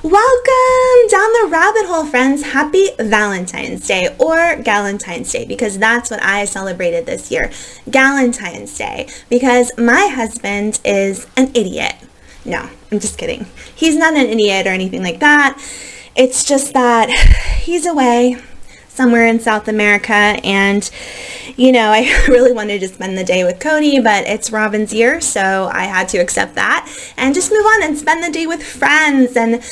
Welcome down the rabbit hole, friends. Happy Valentine's Day, or Galentine's Day, because that's what I celebrated this year. Galentine's Day, because my husband is an idiot. No, I'm just kidding. He's not an idiot or anything like that. It's just that he's away somewhere in South America, and I really wanted to spend the day with Cody, but it's Robin's year, so I had to accept that and just move on and spend the day with friends. And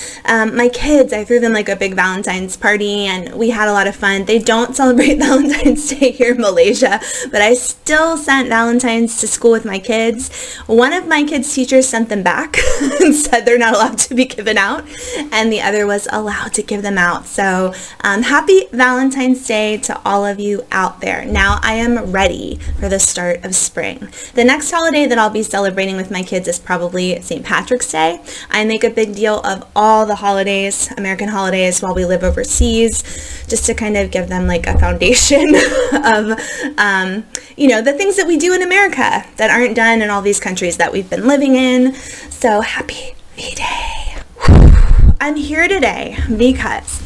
my kids, I threw them like a big Valentine's party, and we had a lot of fun. They don't celebrate Valentine's Day here in Malaysia, but I still sent Valentine's to school with my kids. One of my kids' teachers sent them back and said they're not allowed to be given out, and the other was allowed to give them out. So happy Valentine's Day to all of you out there. Now I am ready for the start of spring. The next holiday that I'll be celebrating with my kids is probably St. Patrick's Day. I make a big deal of all the holidays, American holidays, while we live overseas, just to kind of give them like a foundation of, the things that we do in America that aren't done in all these countries that we've been living in. So happy V-Day. I'm here today because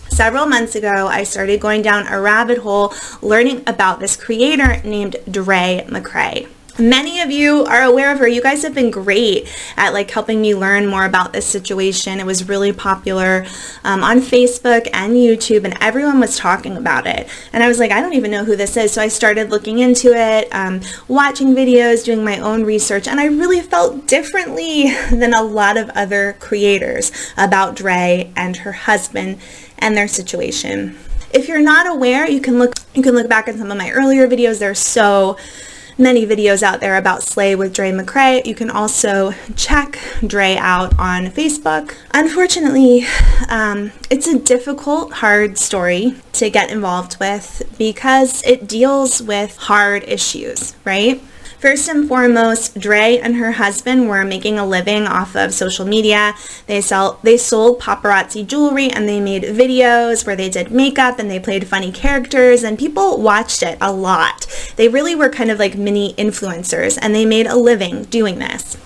several months ago, I started going down a rabbit hole learning about this creator named Dre McRae. Many of you are aware of her. You guys have been great at helping me learn more about this situation. It was really popular on Facebook and YouTube, and everyone was talking about it. And I was like, I don't even know who this is. So I started looking into it, watching videos, doing my own research, and I really felt differently than a lot of other creators about Dre and her husband and their situation. If you're not aware, you can look back at some of my earlier videos. There's so many videos out there about Slay with Dre McRae. You can also check Dre out on Facebook. Unfortunately, it's a difficult, hard story to get involved with because it deals with hard issues, right? First and foremost, Dre and her husband were making a living off of social media. They sold paparazzi jewelry, and they made videos where they did makeup and they played funny characters, and people watched it a lot. They really were kind of like mini influencers, and they made a living doing this.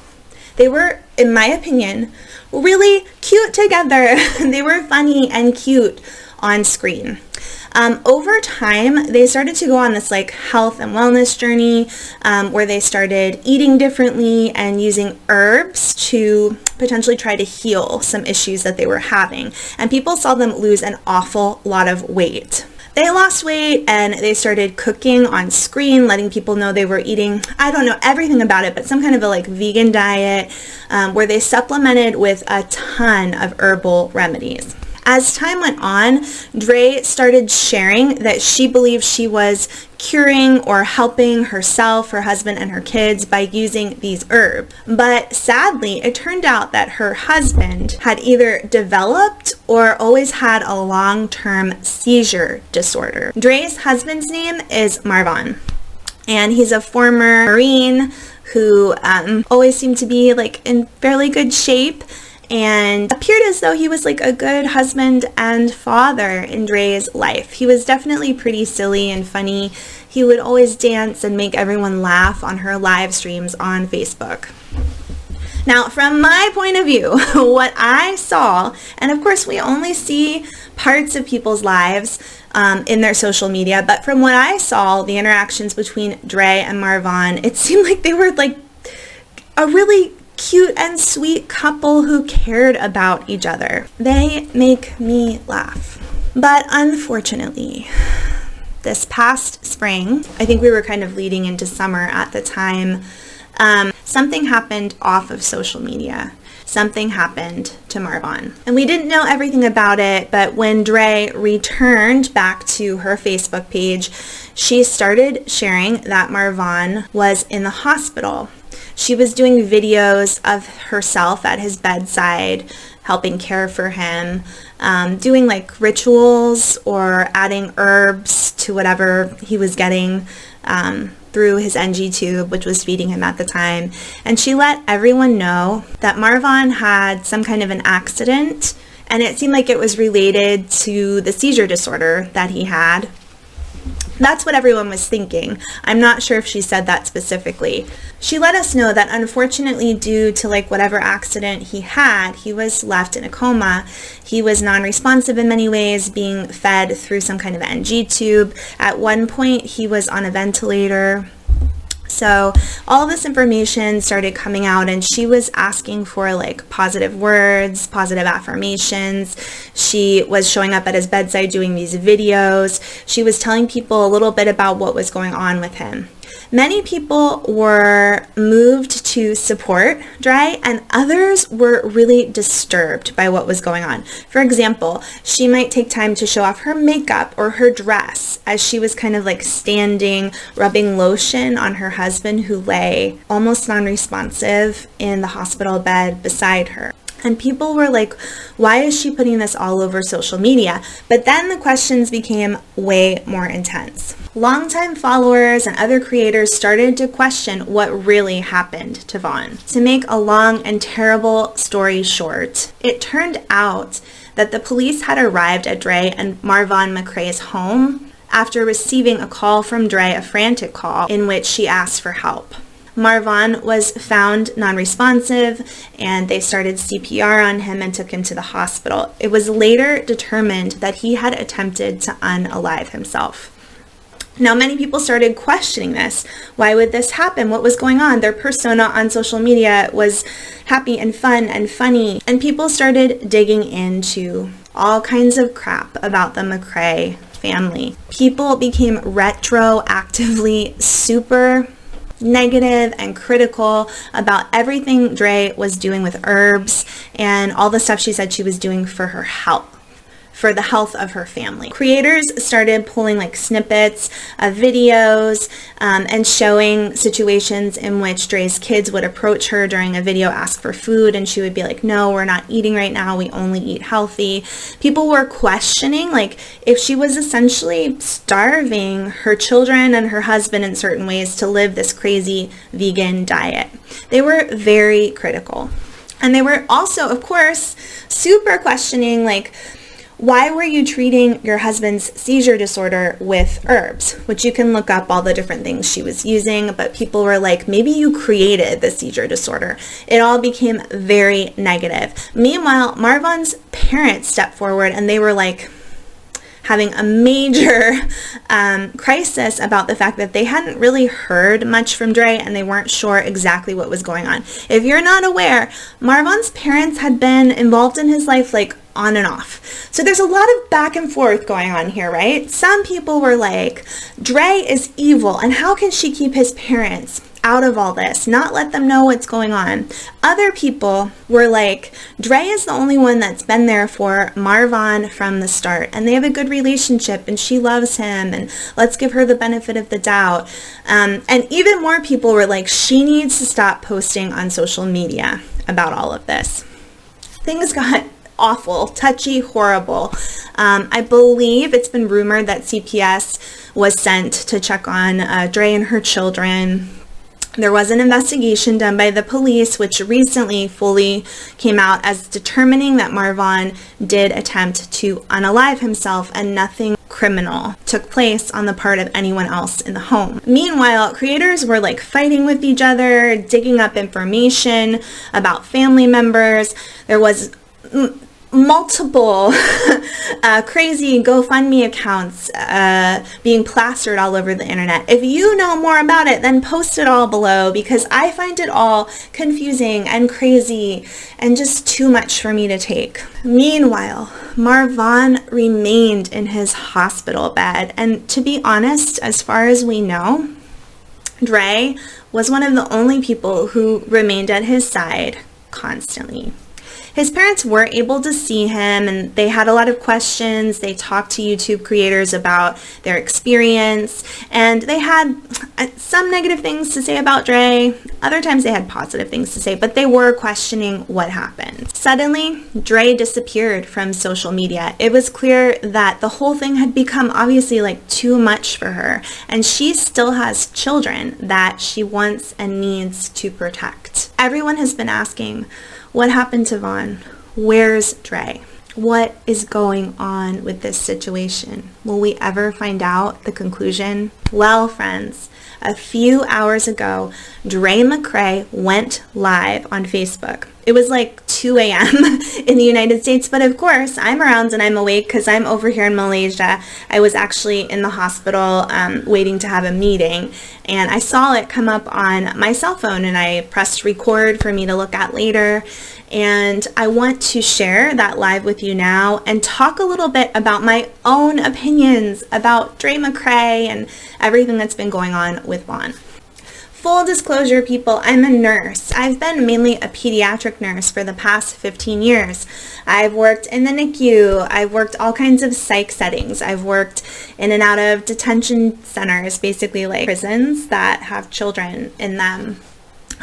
They were, in my opinion, really cute together. They were funny and cute on screen. Over time, they started to go on this health and wellness journey where they started eating differently and using herbs to potentially try to heal some issues that they were having. And people saw them lose an awful lot of weight. They lost weight and they started cooking on screen, letting people know they were eating, I don't know everything about it, but some kind of a vegan diet where they supplemented with a ton of herbal remedies. As time went on, Dre started sharing that she believed she was curing or helping herself, her husband, and her kids by using these herbs. But sadly, it turned out that her husband had either developed or always had a long-term seizure disorder. Dre's husband's name is Marvin, and he's a former Marine who always seemed to be in fairly good shape, and appeared as though he was a good husband and father in Dre's life. He was definitely pretty silly and funny. He would always dance and make everyone laugh on her live streams on Facebook. Now, from my point of view, what I saw, and of course we only see parts of people's lives in their social media, but from what I saw, the interactions between Dre and Marvin, it seemed like they were a really cute and sweet couple who cared about each other. They make me laugh. But unfortunately, this past spring, I think we were kind of leading into summer at the time, something happened off of social media. Something happened to Marvin. And we didn't know everything about it, but when Dre returned back to her Facebook page, she started sharing that Marvin was in the hospital. She was doing videos of herself at his bedside, helping care for him, doing rituals or adding herbs to whatever he was getting through his NG tube, which was feeding him at the time. And she let everyone know that Marvin had some kind of an accident, and it seemed like it was related to the seizure disorder that he had. That's what everyone was thinking. I'm not sure if she said that specifically. She let us know that unfortunately, due to whatever accident he had, he was left in a coma. He was non-responsive in many ways, being fed through some kind of NG tube. At one point, he was on a ventilator. So all this information started coming out, and she was asking for positive words, positive affirmations. She was showing up at his bedside doing these videos. She was telling people a little bit about what was going on with him. Many people were moved to support Dre, and others were really disturbed by what was going on. For example, she might take time to show off her makeup or her dress as she was kind of standing, rubbing lotion on her husband, who lay almost non-responsive in the hospital bed beside her. And people were like, why is she putting this all over social media? But then the questions became way more intense. Longtime followers and other creators started to question what really happened to Vaughn. To make a long and terrible story short, it turned out that the police had arrived at Dre and Marvon Mccray's home after receiving a call from Dre, a frantic call, in which she asked for help. Marvon was found non-responsive, and they started CPR on him and took him to the hospital. It was later determined that he had attempted to unalive himself. Now, many people started questioning this. Why would this happen? What was going on? Their persona on social media was happy and fun and funny, and people started digging into all kinds of crap about the Mccray family. People became retroactively super negative and critical about everything Dre was doing with herbs and all the stuff she said she was doing for her health, for the health of her family. Creators started pulling snippets of videos and showing situations in which Dre's kids would approach her during a video, ask for food, and she would be like, no, we're not eating right now, we only eat healthy. People were questioning if she was essentially starving her children and her husband in certain ways to live this crazy vegan diet. They were very critical. And they were also, of course, super questioning why were you treating your husband's seizure disorder with herbs? Which you can look up all the different things she was using, but people were like, maybe you created the seizure disorder. It all became very negative. Meanwhile, Marvon's parents stepped forward and they were having a major crisis about the fact that they hadn't really heard much from Dre and they weren't sure exactly what was going on. If you're not aware, Marvon's parents had been involved in his life on and off. So there's a lot of back and forth going on here, right? Some people were like, Dre is evil, and how can she keep his parents out of all this, not let them know what's going on? Other people were like, Dre is the only one that's been there for Marvon from the start, and they have a good relationship, and she loves him, and let's give her the benefit of the doubt. And even more people were like, she needs to stop posting on social media about all of this. Things got awful, touchy, horrible. I believe it's been rumored that CPS was sent to check on Dre and her children. There was an investigation done by the police, which recently fully came out as determining that Marvon did attempt to unalive himself and nothing criminal took place on the part of anyone else in the home. Meanwhile, creators were fighting with each other, digging up information about family members. There was multiple crazy GoFundMe accounts being plastered all over the internet. If you know more about it, then post it all below, because I find it all confusing and crazy and just too much for me to take. Meanwhile, Marvon remained in his hospital bed, and to be honest, as far as we know, Dre was one of the only people who remained at his side constantly. His parents were able to see him, and they had a lot of questions. They talked to YouTube creators about their experience, and they had some negative things to say about Dre. Other times they had positive things to say, but they were questioning what happened. Suddenly, Dre disappeared from social media. It was clear that the whole thing had become obviously too much for her, and she still has children that she wants and needs to protect. Everyone has been asking, what happened to Vaughn? Where's Dre? What is going on with this situation? Will we ever find out the conclusion? Well, friends, a few hours ago, Dre McRae went live on Facebook. It was like 2 a.m. in the United States, but of course, I'm around and I'm awake because I'm over here in Malaysia. I was actually in the hospital waiting to have a meeting, and I saw it come up on my cell phone, and I pressed record for me to look at later. And I want to share that live with you now and talk a little bit about my own opinions about Dre McRae and everything that's been going on with Vaughn. Full disclosure, people, I'm a nurse. I've been mainly a pediatric nurse for the past 15 years. I've worked in the NICU. I've worked all kinds of psych settings. I've worked in and out of detention centers, basically like prisons that have children in them.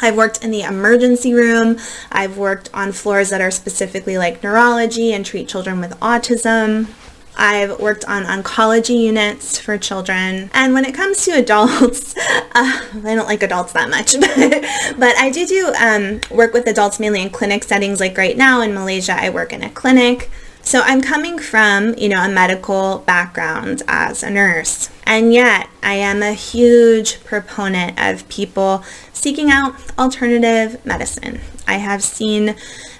I've worked in the emergency room. I've worked on floors that are specifically like neurology and treat children with autism. I've worked on oncology units for children. And when it comes to adults, I don't like adults that much, but I do work with adults mainly in clinic settings. Like right now in Malaysia, I work in a clinic. So I'm coming from, a medical background as a nurse. And yet I am a huge proponent of people seeking out alternative medicine. I have seen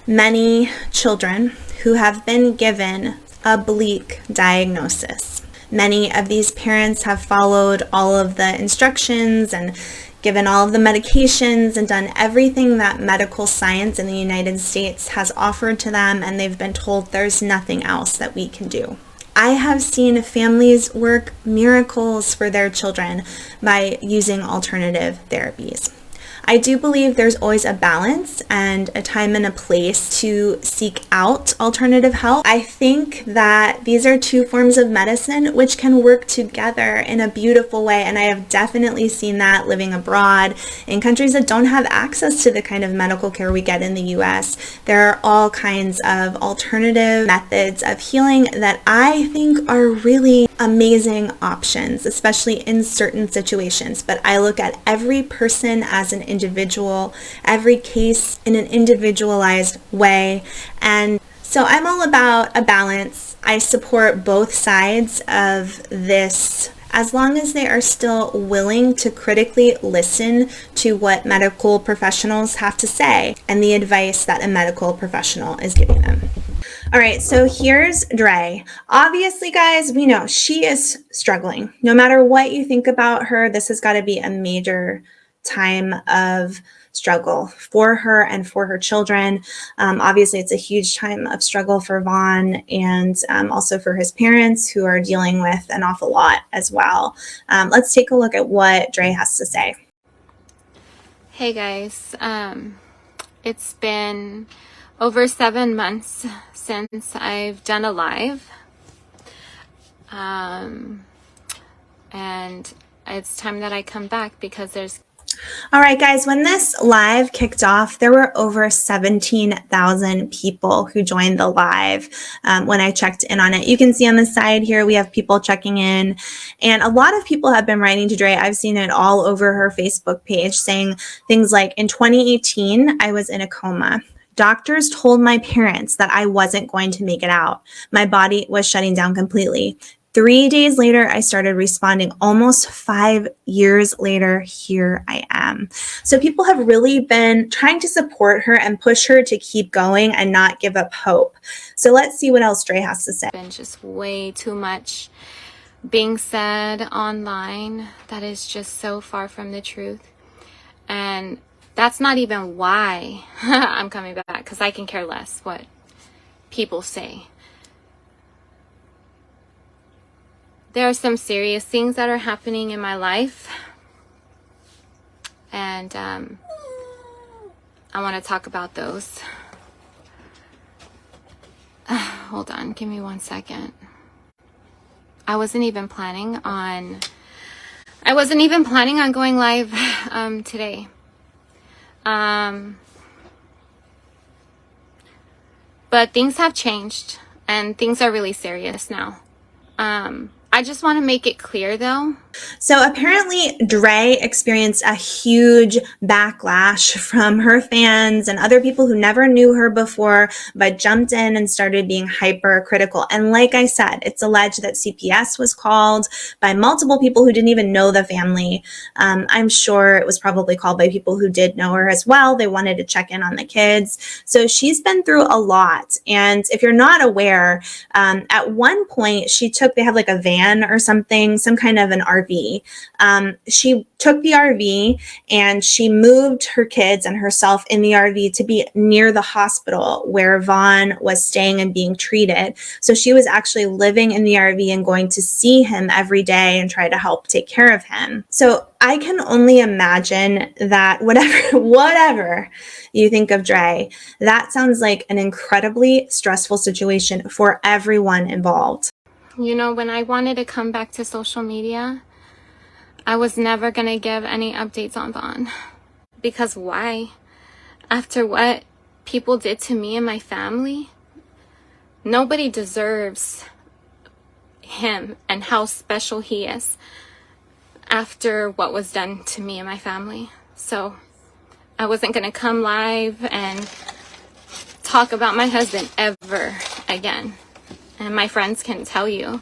many children who have been given a bleak diagnosis. Many of these parents have followed all of the instructions and given all of the medications and done everything that medical science in the United States has offered to them, and they've been told there's nothing else that we can do. I have seen families work miracles for their children by using alternative therapies. I do believe there's always a balance and a time and a place to seek out alternative help. I think that these are two forms of medicine which can work together in a beautiful way, and I have definitely seen that living abroad in countries that don't have access to the kind of medical care we get in the US. There are all kinds of alternative methods of healing that I think are really amazing options, especially in certain situations. But I look at every person as an individual, every case in an individualized way. And so I'm all about a balance. I support both sides of this as long as they are still willing to critically listen to what medical professionals have to say and the advice that a medical professional is giving them. All right, so here's Dre. Obviously, guys, we know she is struggling. No matter what you think about her, this has got to be a major time of struggle for her and for her children. Obviously, it's a huge time of struggle for Vaughn and also for his parents, who are dealing with an awful lot as well. Let's take a look at what Dre has to say. Hey guys, it's been over 7 months since I've done a live, and it's time that I come back because there's... All right, guys, when this live kicked off, there were over 17,000 people who joined the live when I checked in on it. You can see on the side here, we have people checking in, and a lot of people have been writing to Dre. I've seen it all over her Facebook page saying things like, in 2018, I was in a coma. Doctors told my parents that I wasn't going to make it out. My body was shutting down completely. 3 days later, I started responding. Almost 5 years later, here I am. So people have really been trying to support her and push her to keep going and not give up hope. So let's see what else Dre has to say. Been just way too much being said online that is just so far from the truth. And that's not even why I'm coming back, because I can care less what people say. There are some serious things that are happening in my life, and I want to talk about those. Hold on, give me 1 second. I wasn't even planning on going live today. But things have changed and things are really serious now. I just want to make it clear though. So apparently Dre experienced a huge backlash from her fans and other people who never knew her before, but jumped in and started being hypercritical. And like I said, it's alleged that CPS was called by multiple people who didn't even know the family. I'm sure it was probably called by people who did know her as well. They wanted to check in on the kids. So she's been through a lot. And if you're not aware, at one point they have like a van or something, some kind of an RV. She took the RV and she moved her kids and herself in the RV to be near the hospital where Vaughn was staying and being treated. So she was actually living in the RV and going to see him every day and try to help take care of him. So I can only imagine that whatever you think of Dre, that sounds like an incredibly stressful situation for everyone involved. You know, when I wanted to come back to social media, I was never going to give any updates on Vaughn. Because why? After what people did to me and my family, nobody deserves him and how special he is after what was done to me and my family. So I wasn't going to come live and talk about my husband ever again. And my friends can tell you.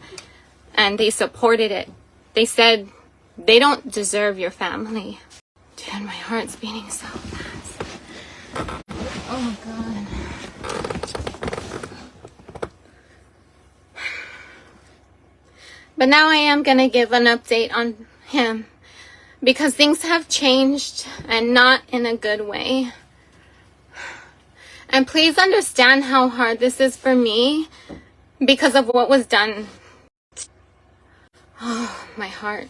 And they supported it. They said they don't deserve your family. Dude, my heart's beating so fast. Oh, God. But now I am going to give an update on him. Because things have changed and not in a good way. And please understand how hard this is for me because of what was done. Oh, my heart.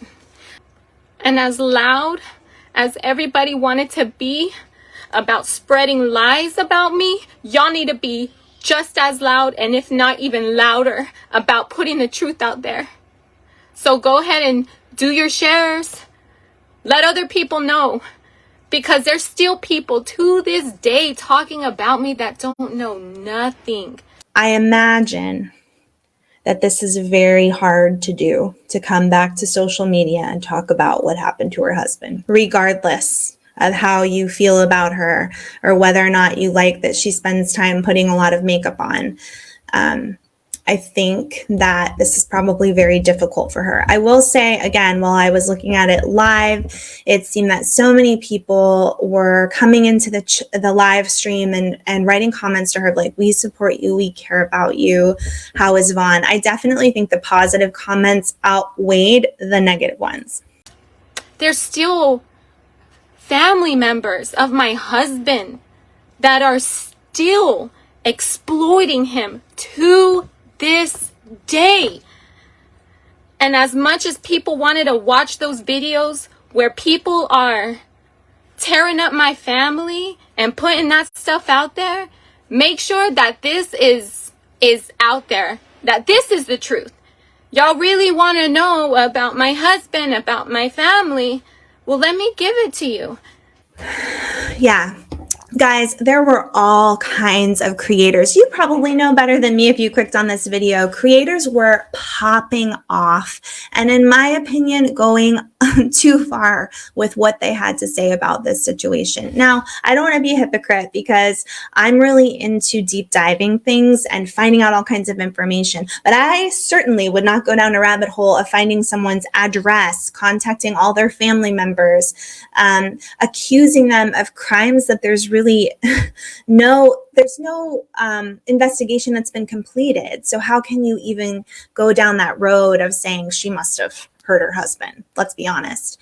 And as loud as everybody wanted to be about spreading lies about me, y'all need to be just as loud, and if not even louder, about putting the truth out there. So go ahead and do your shares. Let other people know. Because there's still people to this day talking about me that don't know nothing. I imagine that this is very hard to do, to come back to social media and talk about what happened to her husband, regardless of how you feel about her or whether or not you like that she spends time putting a lot of makeup on. I think that this is probably very difficult for her. I will say, again, while I was looking at it live, it seemed that so many people were coming into the live stream and writing comments to her like, we support you, we care about you, how is Vaughn? I definitely think the positive comments outweighed the negative ones. There's still family members of my husband that are still exploiting him to this day. And as much as people wanted to watch those videos where people are tearing up my family and putting that stuff out there, make sure that this is out there, that this is the truth. Y'all really want to know about my husband, about my family? Well, let me give it to you. Yeah. Guys, there were all kinds of creators. You probably know better than me if you clicked on this video. Creators were popping off and, in my opinion, going too far with what they had to say about this situation. Now, I don't want to be a hypocrite because I'm really into deep diving things and finding out all kinds of information, but I certainly would not go down a rabbit hole of finding someone's address, contacting all their family members, accusing them of crimes that there's really no investigation that's been completed. So how can you even go down that road of saying she must have hurt her husband? Let's be honest.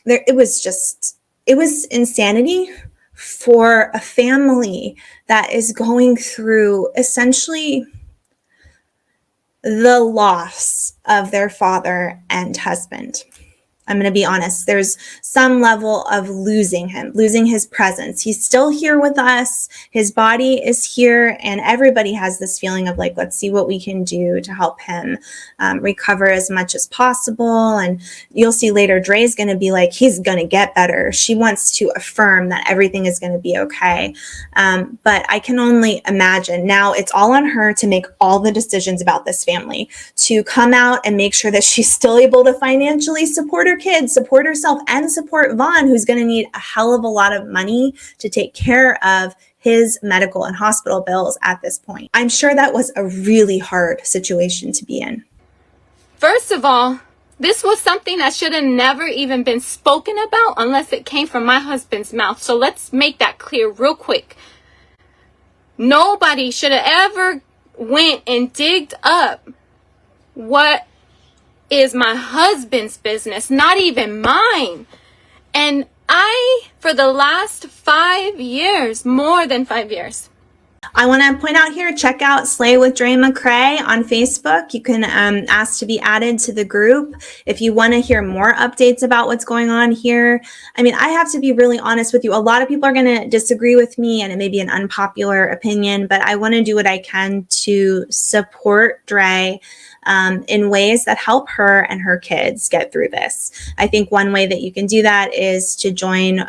It was insanity for a family that is going through essentially the loss of their father and husband. I'm going to be honest. There's some level of losing him, losing his presence. He's still here with us. His body is here, and everybody has this feeling of like, let's see what we can do to help him recover as much as possible. And you'll see later, Dre's going to be like, he's going to get better. She wants to affirm that everything is going to be okay. But I can only imagine now it's all on her to make all the decisions about this family, to come out and make sure that she's still able to financially support her kids, support herself, and support Vaughn, who's going to need a hell of a lot of money to take care of his medical and hospital bills at this point. I'm sure that was a really hard situation to be in. First of all, this was something that should have never even been spoken about unless it came from my husband's mouth. So let's make that clear real quick. Nobody should have ever went and digged up what is my husband's business, not even mine. And I, for the last 5 years, more than 5 years, I want to point out here, check out Slay with Dre McRae on Facebook. You can ask to be added to the group if you want to hear more updates about what's going on here. I mean, I have to be really honest with you. A lot of people are going to disagree with me, and it may be an unpopular opinion, but I want to do what I can to support Dre in ways that help her and her kids get through this. I think one way that you can do that is to join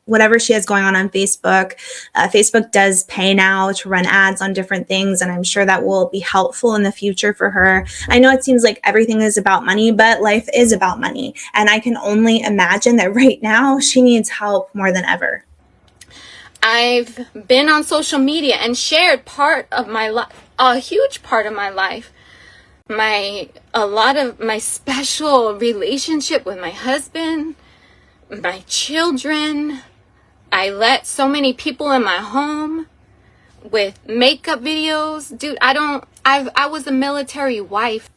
whatever she has going on Facebook. Facebook does pay now to run ads on different things, and I'm sure that will be helpful in the future for her. I know it seems like everything is about money, but life is about money. And I can only imagine that right now she needs help more than ever. I've been on social media and shared part of my life, a huge part of my life. A lot of my special relationship with my husband, my children. I let so many people in my home with makeup videos. Dude, I was a military wife.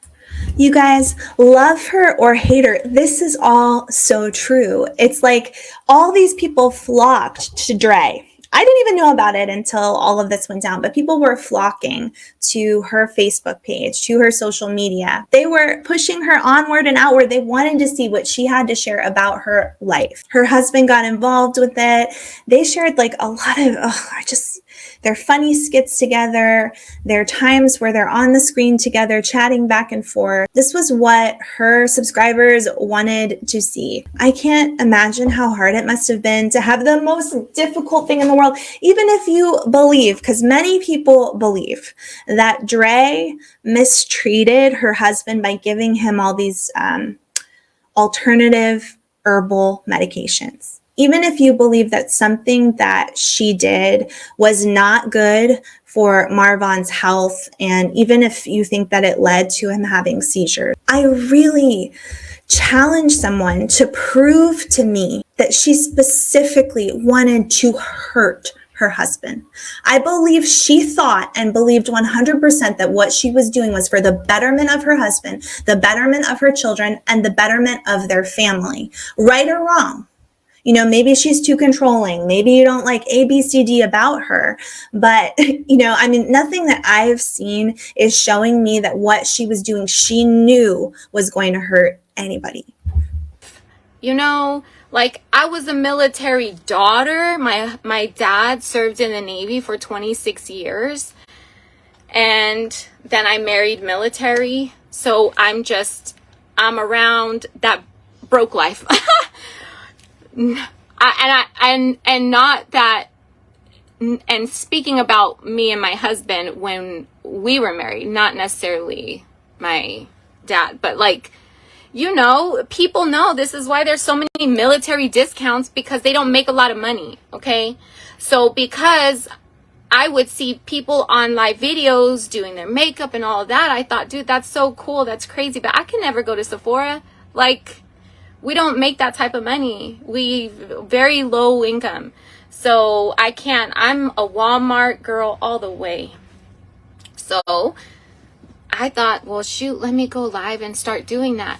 You guys, love her or hate her, this is all so true. It's like all these people flocked to Dre. I didn't even know about it until all of this went down, but people were flocking to her Facebook page, to her social media. They were pushing her onward and outward. They wanted to see what she had to share about her life. Her husband got involved with it. They shared like a lot of, their funny skits together, their times where they're on the screen together, chatting back and forth. This was what her subscribers wanted to see. I can't imagine how hard it must have been to have the most difficult thing in the world, even if you believe, because many people believe that Dre mistreated her husband by giving him all these alternative herbal medications. Even if you believe that something that she did was not good for Marvon's health, and even if you think that it led to him having seizures, I really challenge someone to prove to me that she specifically wanted to hurt her husband. I believe she thought and believed 100% that what she was doing was for the betterment of her husband, the betterment of her children, and the betterment of their family. Right or wrong? You know, maybe she's too controlling. Maybe you don't like A, B, C, D about her. But, nothing that I've seen is showing me that what she was doing, she knew was going to hurt anybody. I was a military daughter. My dad served in the Navy for 26 years. And then I married military. So I'm around that broke life. And speaking about me and my husband when we were married, not necessarily my dad, but people know this is why there's so many military discounts, because they don't make a lot of money. Okay. So because I would see people on live videos doing their makeup and all of that, I thought, dude, that's so cool. That's crazy. But I can never go to Sephora. We don't make that type of money. We very low income. So I can't. I'm a Walmart girl all the way. So I thought, well, shoot, let me go live and start doing that.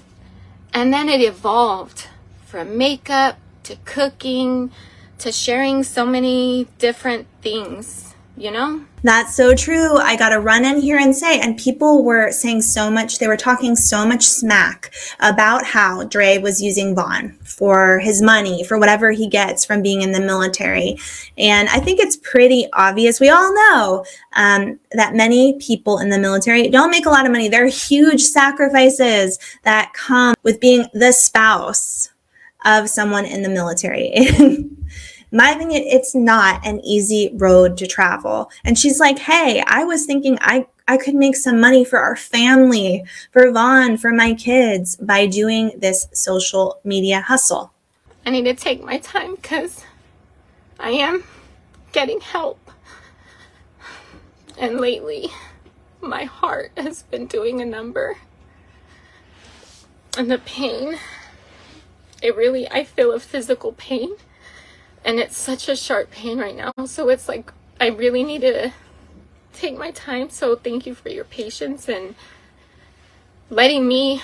And then it evolved from makeup to cooking to sharing so many different things you know? That's so true. I got to run in here and say, and people were saying so much, they were talking so much smack about how Dre was using Vaughn for his money, for whatever he gets from being in the military. And I think it's pretty obvious. We all know that many people in the military don't make a lot of money. There are huge sacrifices that come with being the spouse of someone in the military. My opinion, it's not an easy road to travel. And she's like, hey, I was thinking I could make some money for our family, for Vaughn, for my kids by doing this social media hustle. I need to take my time because I am getting help. And lately, my heart has been doing a number. And the pain, I feel a physical pain. And it's such a sharp pain right now. So it's like, I really need to take my time. So thank you for your patience and letting me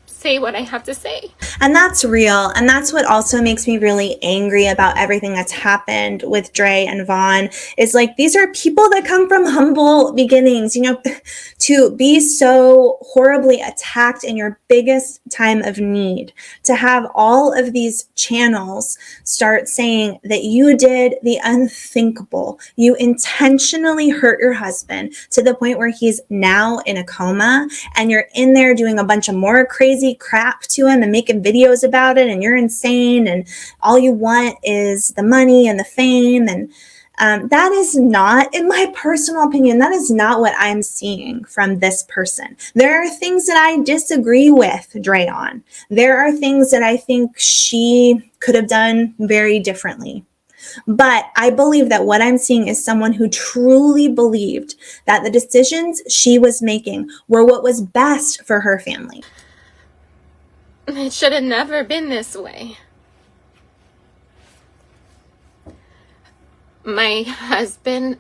say what I have to say. And that's real. And that's what also makes me really angry about everything that's happened with Dre and Vaughn is like, these are people that come from humble beginnings, to be so horribly attacked in your biggest time of need, to have all of these channels start saying that you did the unthinkable. You intentionally hurt your husband to the point where he's now in a coma and you're in there doing a bunch of more crazy crap to him and making videos about it, and you're insane and all you want is the money and the fame. And that is not, in my personal opinion, that is not what I'm seeing from this person. There are things that I disagree with Dre on. There are things that I think she could have done very differently. But I believe that what I'm seeing is someone who truly believed that the decisions she was making were what was best for her family. It should have never been this way. My husband,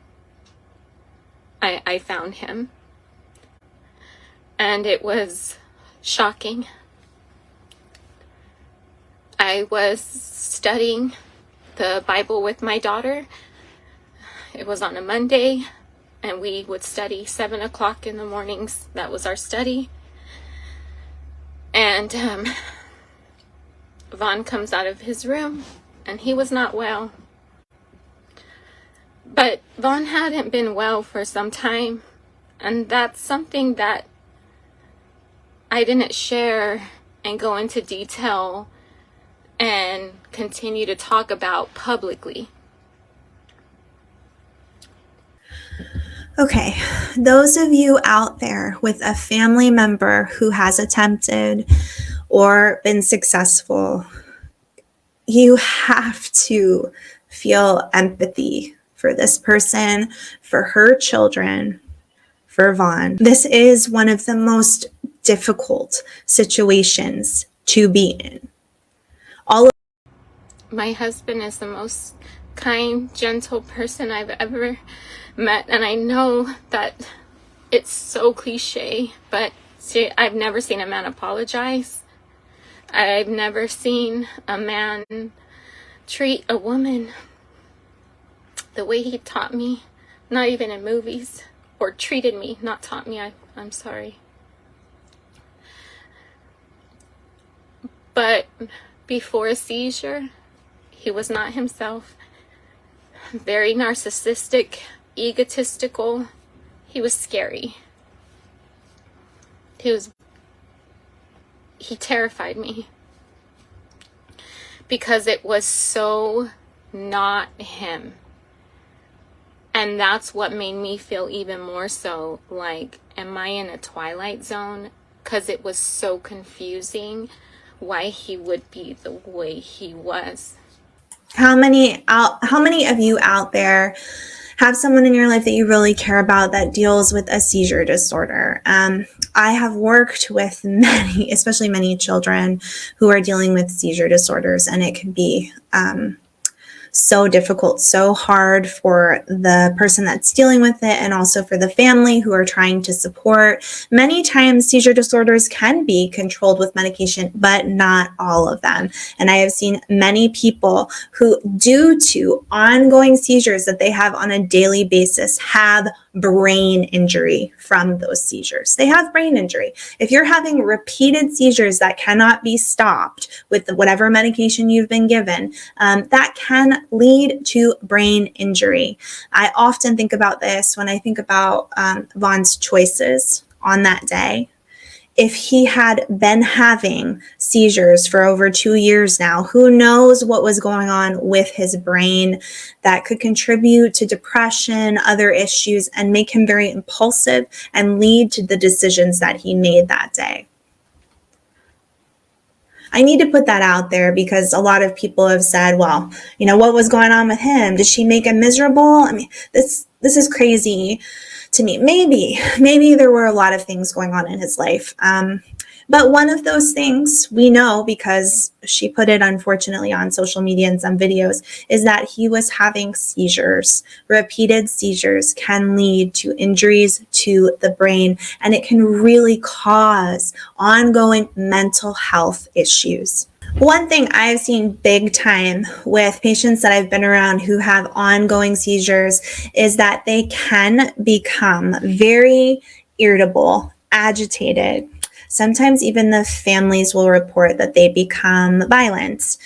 I found him, and it was shocking. I was studying the Bible with my daughter. It was on a Monday, and we would study 7 o'clock in the mornings. That was our study. And Vaughn comes out of his room, and he was not well. But Vaughn hadn't been well for some time, and that's something that I didn't share and go into detail and continue to talk about publicly. Okay, those of you out there with a family member who has attempted or been successful, you have to feel empathy for this person, for her children, for Vaughn. This is one of the most difficult situations to be in. My husband is the most kind, gentle person I've ever met, and I know that it's so cliche, but see, I've never seen a man apologize. I've never seen a man treat a woman the way he taught me, not even in movies, or treated me, not taught me, I'm sorry. But before a seizure, he was not himself. Very narcissistic, egotistical. He was scary. He terrified me because it was so not him. And that's what made me feel even more so like, am I in a twilight zone? Because it was so confusing why he would be the way he was. How many of you out there have someone in your life that you really care about that deals with a seizure disorder? I have worked with many, especially many children who are dealing with seizure disorders, and it can be so difficult, so hard for the person that's dealing with it, and also for the family who are trying to support. Many times seizure disorders can be controlled with medication, but not all of them. And I have seen many people who, due to ongoing seizures that they have on a daily basis, have brain injury from those seizures. They have brain injury. If you're having repeated seizures that cannot be stopped with whatever medication you've been given, that can lead to brain injury. I often think about this when I think about Vaughn's choices on that day. If he had been having seizures for over 2 years now, who knows what was going on with his brain that could contribute to depression, other issues, and make him very impulsive and lead to the decisions that he made that day. I need to put that out there because a lot of people have said, well, what was going on with him? Did she make him miserable? I mean, this is crazy to me. Maybe there were a lot of things going on in his life. But one of those things we know, because she put it unfortunately on social media and some videos, is that he was having seizures. Repeated seizures can lead to injuries to the brain, and it can really cause ongoing mental health issues. One thing I've seen big time with patients that I've been around who have ongoing seizures is that they can become very irritable, agitated. Sometimes even the families will report that they become violent.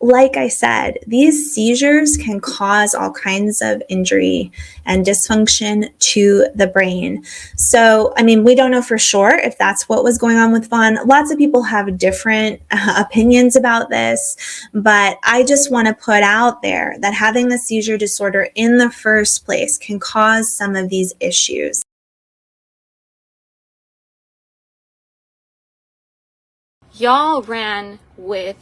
Like I said, these seizures can cause all kinds of injury and dysfunction to the brain. So, we don't know for sure if that's what was going on with Vaughn. Lots of people have different opinions about this, but I just want to put out there that having the seizure disorder in the first place can cause some of these issues. Y'all ran with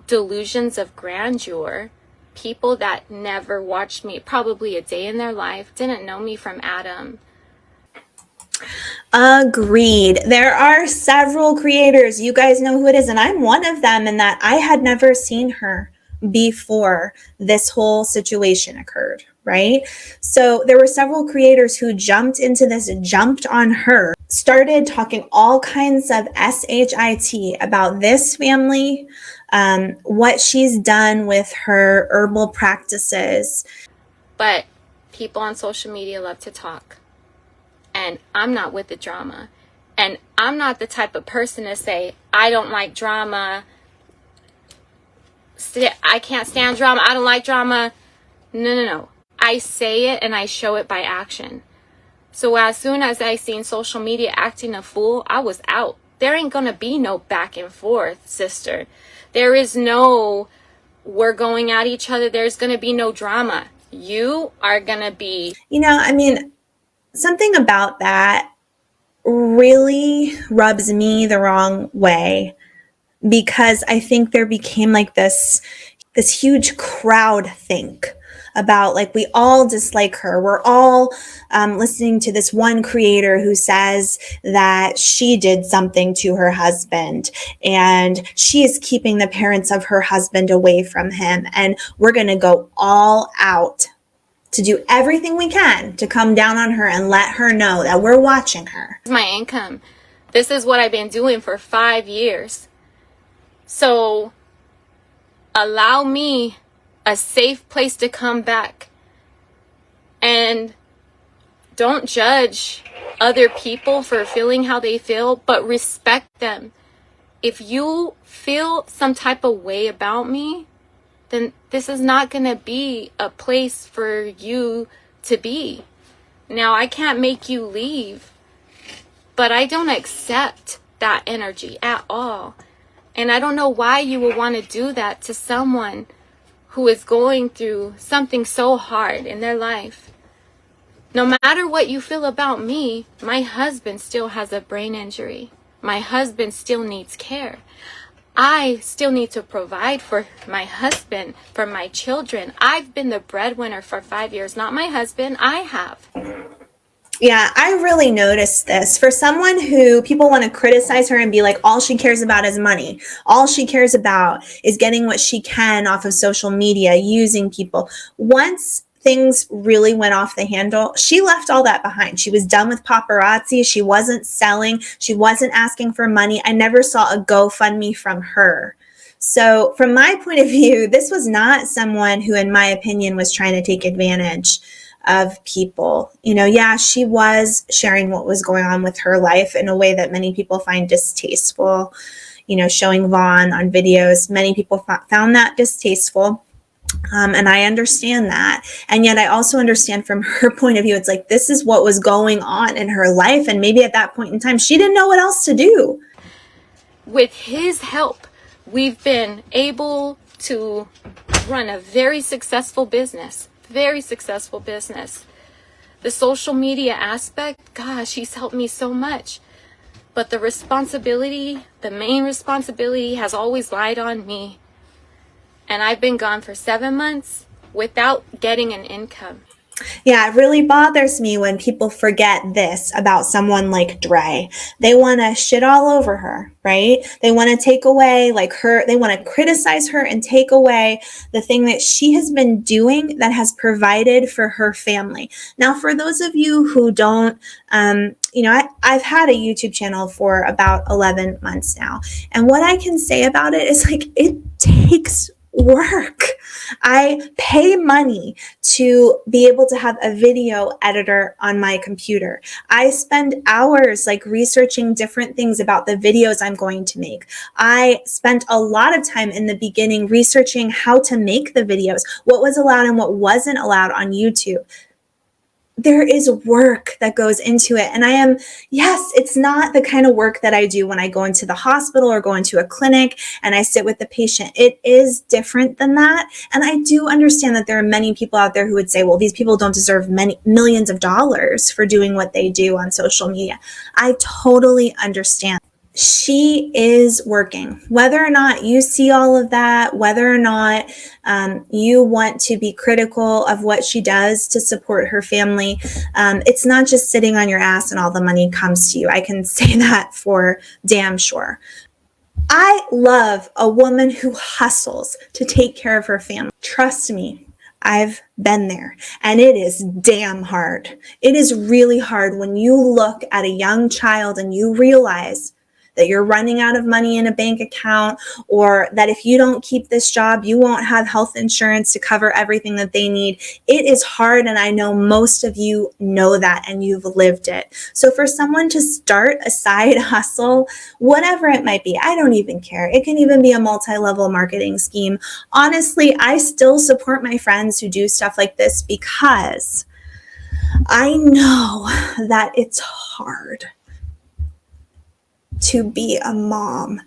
delusions of grandeur. People that never watched me probably a day in their life, didn't know me from Adam. Agreed. There are several creators. You guys know who it is, and I'm one of them, in that I had never seen her before this whole situation occurred, right? So there were several creators who jumped on her, started talking all kinds of shit about this family, what she's done with her herbal practices. But people on social media love to talk. And I'm not with the drama. And I'm not the type of person to say, I don't like drama. I can't stand drama. I don't like drama. No. I say it and I show it by action. So as soon as I seen social media acting a fool, I was out. There ain't gonna be no back and forth, sister. There is no, we're going at each other. There's gonna be no drama. You are gonna be... Something about that really rubs me the wrong way, because I think there became like this huge crowd think about, like, we all dislike her. We're all listening to this one creator who says that she did something to her husband and she is keeping the parents of her husband away from him. And we're going to go all out to do everything we can to come down on her and let her know that we're watching her. My income. This is what I've been doing for 5 years. So allow me a safe place to come back. And don't judge other people for feeling how they feel, but respect them. If you feel some type of way about me, then this is not going to be a place for you to be. Now, I can't make you leave, but I don't accept that energy at all. And I don't know why you would want to do that to someone who is going through something so hard in their life. No matter what you feel about me, my husband still has a brain injury. My husband still needs care. I still need to provide for my husband, for my children. I've been the breadwinner for 5 years, not my husband. I have. Yeah, I really noticed this. For someone who people want to criticize her and be like, all she cares about is money. All she cares about is getting what she can off of social media, using people. Once things really went off the handle, she left all that behind. She was done with paparazzi. She wasn't selling. She wasn't asking for money. I never saw a GoFundMe from her. So from my point of view, this was not someone who, in my opinion, was trying to take advantage of people. Yeah, she was sharing what was going on with her life in a way that many people find distasteful. Showing Vaughn on videos, many people found that distasteful. And I understand that. And yet I also understand from her point of view, it's like, this is what was going on in her life. And maybe at that point in time, she didn't know what else to do. With his help, we've been able to run a very successful business. The social media aspect, gosh, he's helped me so much. But the main responsibility has always lied on me. And I've been gone for 7 months without getting an income. Yeah, it really bothers me when people forget this about someone like Dre. They want to shit all over her, right? They want to take away they want to criticize her and take away the thing that she has been doing that has provided for her family. Now, for those of you who don't, I've had a YouTube channel for about 11 months now. And what I can say about it is it takes work. I pay money to be able to have a video editor on my computer. I spend hours researching different things about the videos I'm going to make. I spent a lot of time in the beginning researching how to make the videos, what was allowed and what wasn't allowed on YouTube. There is work that goes into it. And it's not the kind of work that I do when I go into the hospital or go into a clinic and I sit with the patient. It is different than that. And I do understand that there are many people out there who would say, well, these people don't deserve millions of dollars for doing what they do on social media. I totally understand. She is working. Whether or not you see all of that, whether or not you want to be critical of what she does to support her family, it's not just sitting on your ass and all the money comes to you. I can say that for damn sure. I love a woman who hustles to take care of her family. Trust me. I've been there, and it is damn hard. It is really hard when you look at a young child and you realize that you're running out of money in a bank account, or that if you don't keep this job, you won't have health insurance to cover everything that they need. It is hard, and I know most of you know that, and you've lived it. So for someone to start a side hustle, whatever it might be, I don't even care. It can even be a multi-level marketing scheme. Honestly, I still support my friends who do stuff like this because I know that it's hard to be a mom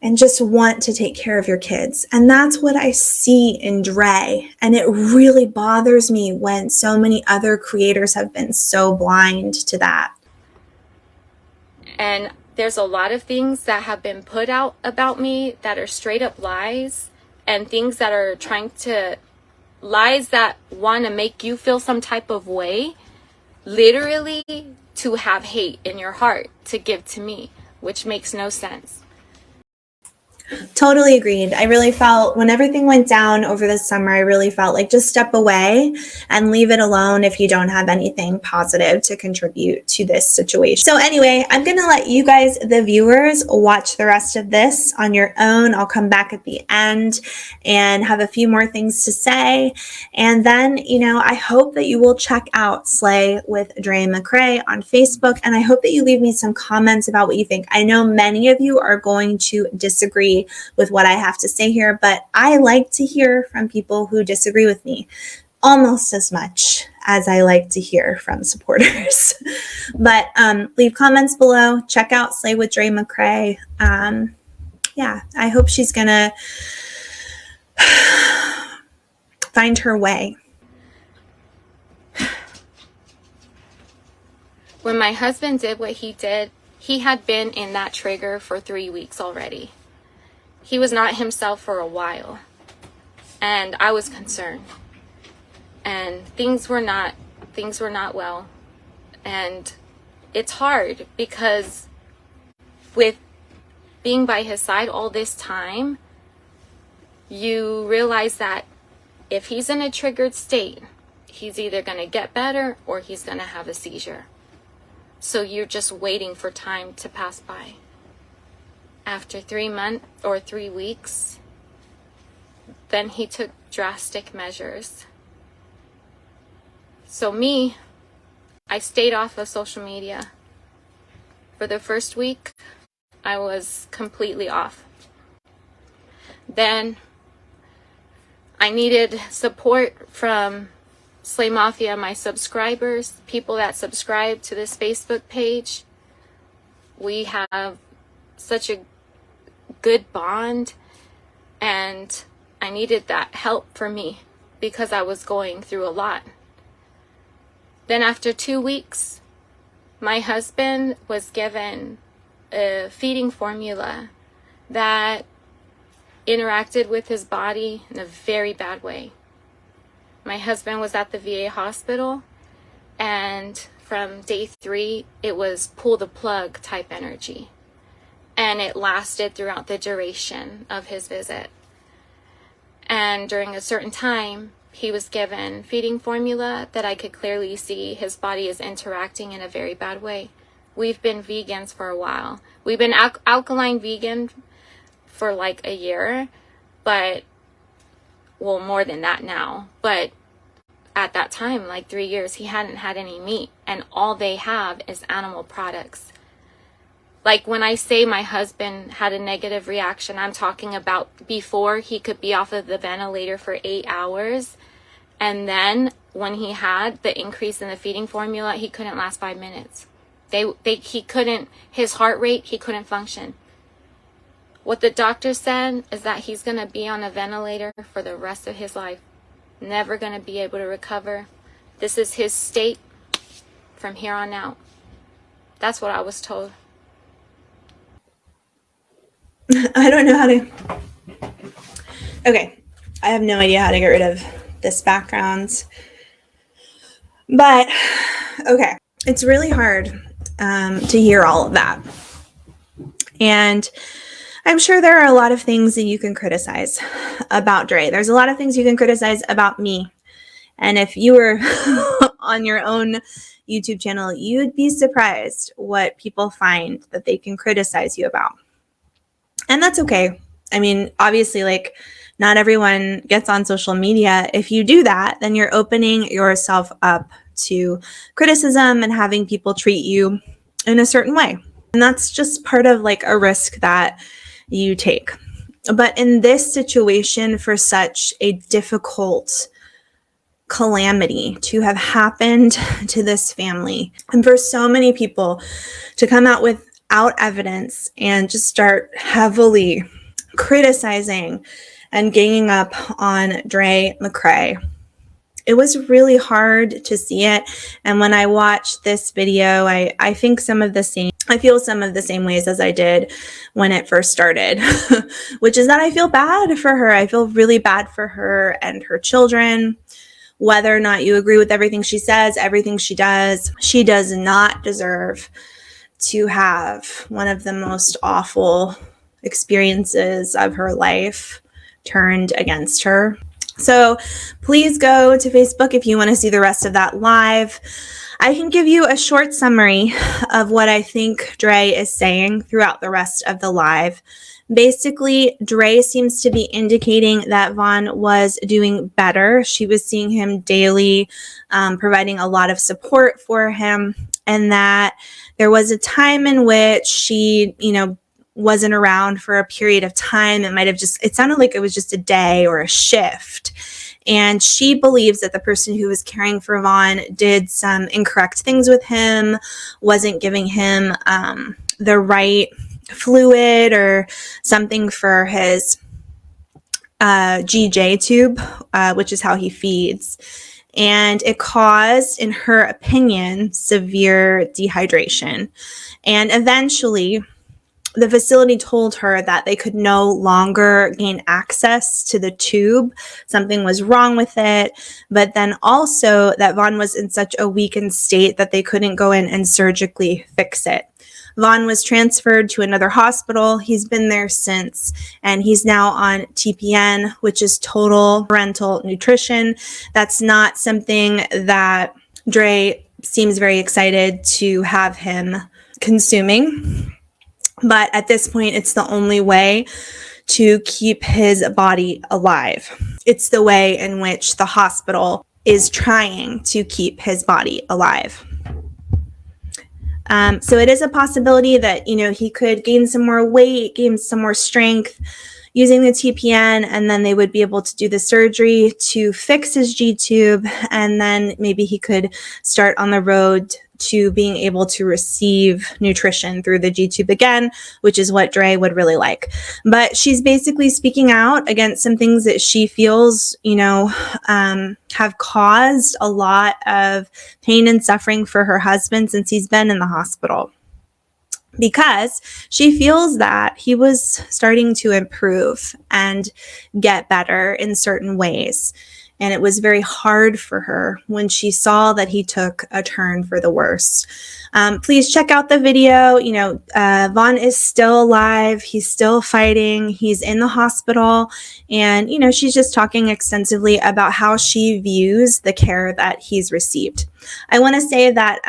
and just want to take care of your kids. And that's what I see in Dre. And it really bothers me when so many other creators have been so blind to that. And there's a lot of things that have been put out about me that are straight up lies, and things that are lies that want to make you feel some type of way, literally to have hate in your heart to give to me, which makes no sense. Totally agreed. I really felt when everything went down over the summer, I really felt like just step away and leave it alone if you don't have anything positive to contribute to this situation. So anyway, I'm going to let you guys, the viewers, watch the rest of this on your own. I'll come back at the end and have a few more things to say. And then, I hope that you will check out Slay with Dre McRae on Facebook. And I hope that you leave me some comments about what you think. I know many of you are going to disagree with what I have to say here, but I like to hear from people who disagree with me almost as much as I like to hear from supporters. But leave comments below. Check out Slay with Dre McRae. I hope she's gonna find her way. When my husband did what he did, he had been in that trigger for 3 weeks already. He was not himself for a while, and I was concerned, and things were not well, And it's hard because with being by his side all this time, you realize that if he's in a triggered state, he's either going to get better or he's going to have a seizure. So you're just waiting for time to pass by. After 3 months or 3 weeks, then he took drastic measures. So me, I stayed off of social media. For the first week, I was completely off. Then I needed support from Slay Mafia, my subscribers, people that subscribe to this Facebook page. We have such a good bond, and I needed that help for me because I was going through a lot. Then after 2 weeks, my husband was given a feeding formula that interacted with his body in a very bad way. My husband was at the VA hospital, and from day 3, it was pull the plug type energy. And it lasted throughout the duration of his visit. And during a certain time, he was given feeding formula that I could clearly see his body is interacting in a very bad way. We've been vegans for a while. We've been alkaline vegan for like a year, but, well, more than that now. But at that time, like 3 years, he hadn't had any meat, and all they have is animal products. Like when I say my husband had a negative reaction, I'm talking about before he could be off of the ventilator for 8 hours. And then when he had the increase in the feeding formula, he couldn't last 5 minutes. He couldn't, his heart rate, he couldn't function. What the doctor said is that he's going to be on a ventilator for the rest of his life. Never going to be able to recover. This is his state from here on out. That's what I was told. I don't know how to... Okay, I have no idea how to get rid of this background. But, okay, it's really hard to hear all of that. And I'm sure there are a lot of things that you can criticize about Dre. There's a lot of things you can criticize about me. And if you were on your own YouTube channel, you'd be surprised what people find that they can criticize you about. And that's okay. I mean, obviously, like, not everyone gets on social media. If you do that, then you're opening yourself up to criticism and having people treat you in a certain way. And that's just part of like a risk that you take. But in this situation, for such a difficult calamity to have happened to this family, and for so many people to come out without evidence and just start heavily criticizing and ganging up on Dre McRae, it was really hard to see it. And when I watched this video, I feel some of the same ways as I did when it first started, which is that I feel bad for her. I feel really bad for her and her children. Whether or not you agree with everything she says, everything she does not deserve to have one of the most awful experiences of her life turned against her. So please go to Facebook if you want to see the rest of that live. I can give you a short summary of what I think Dre is saying throughout the rest of the live. Basically, Dre seems to be indicating that Vaughn was doing better. She was seeing him daily, providing a lot of support for him, and that there was a time in which she, wasn't around for a period of time. It sounded like it was just a day or a shift. And she believes that the person who was caring for Vaughn did some incorrect things with him, wasn't giving him the right fluid or something for his GJ tube, which is how he feeds. And it caused, in her opinion, severe dehydration. And eventually, the facility told her that they could no longer gain access to the tube. Something was wrong with it, but then also that Vaughn was in such a weakened state that they couldn't go in and surgically fix it. Vaughn was transferred to another hospital. He's been there since, and he's now on TPN, which is total parental nutrition. That's not something that Dre seems very excited to have him consuming. But at this point, it's the only way to keep his body alive. It's the way in which the hospital is trying to keep his body alive. So it is a possibility that, he could gain some more weight, gain some more strength using the TPN, and then they would be able to do the surgery to fix his G-tube, and then maybe he could start on the road to being able to receive nutrition through the G-tube again, which is what Dre would really like. But she's basically speaking out against some things that she feels, have caused a lot of pain and suffering for her husband since he's been in the hospital, because she feels that he was starting to improve and get better in certain ways. And it was very hard for her when she saw that he took a turn for the worse. Please check out the video. Vaughn is still alive. He's still fighting. He's in the hospital. And, she's just talking extensively about how she views the care that he's received. I want to say that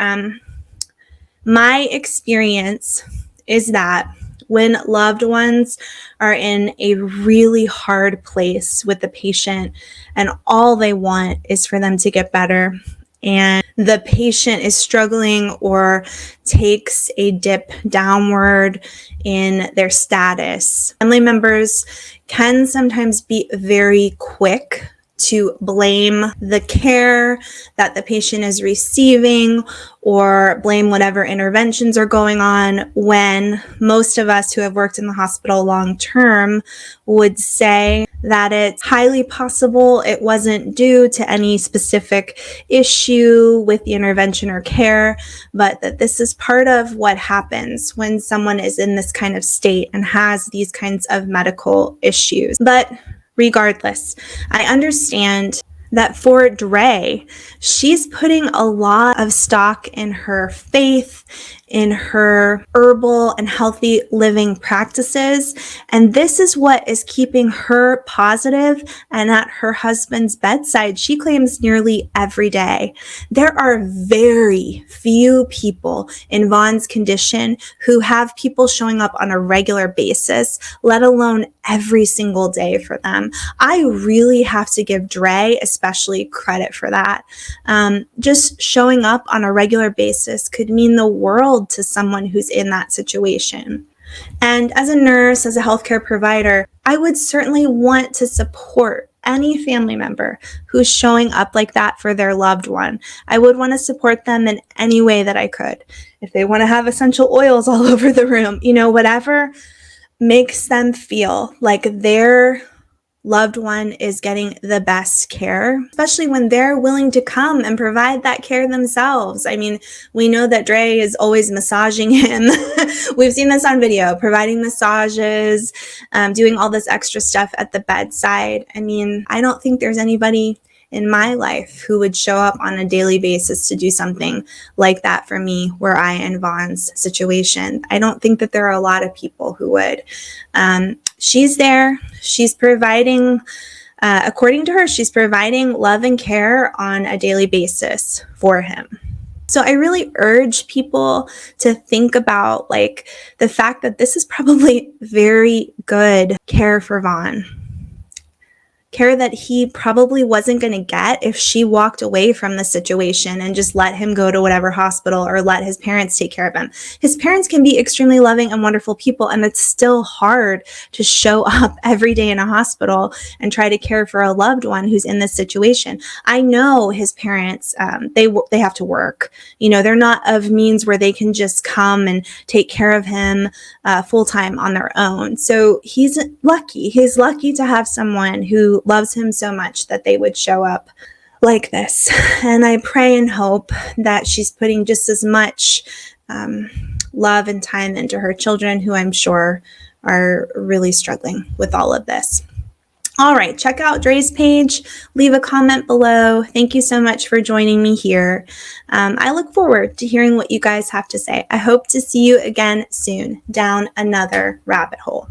my experience is that when loved ones are in a really hard place with the patient and all they want is for them to get better, and the patient is struggling or takes a dip downward in their status, family members can sometimes be very quick to blame the care that the patient is receiving or blame whatever interventions are going on, when most of us who have worked in the hospital long term would say that it's highly possible it wasn't due to any specific issue with the intervention or care, but that this is part of what happens when someone is in this kind of state and has these kinds of medical issues. But regardless, I understand that for Dre, she's putting a lot of stock in her faith, in her herbal and healthy living practices. And this is what is keeping her positive and at her husband's bedside, she claims, nearly every day. There are very few people in Vaughn's condition who have people showing up on a regular basis, let alone every single day for them. I really have to give Dre especially credit for that. Just showing up on a regular basis could mean the world to someone who's in that situation. And as a nurse, as a healthcare provider, I would certainly want to support any family member who's showing up like that for their loved one. I would want to support them in any way that I could. If they want to have essential oils all over the room, whatever makes them feel like their loved one is getting the best care, especially when they're willing to come and provide that care themselves. I mean, we know that Dre is always massaging him. We've seen this on video, providing massages, doing all this extra stuff at the bedside. I mean, I don't think there's anybody in my life who would show up on a daily basis to do something like that for me were I in Vaughn's situation. I don't think that there are a lot of people who would. She's there. She's providing, according to her, she's providing love and care on a daily basis for him. So I really urge people to think about the fact that this is probably very good care for Vaughn. Care that he probably wasn't going to get if she walked away from the situation and just let him go to whatever hospital or let his parents take care of him. His parents can be extremely loving and wonderful people, and it's still hard to show up every day in a hospital and try to care for a loved one who's in this situation. I know his parents, they have to work. They're not of means where they can just come and take care of him full time on their own. So he's lucky. He's lucky to have someone who loves him so much that they would show up like this. And I pray and hope that she's putting just as much love and time into her children, who I'm sure are really struggling with all of this. All right, check out Dre's page, leave a comment below. Thank you so much for joining me here. I look forward to hearing what you guys have to say. I hope to see you again soon down another rabbit hole.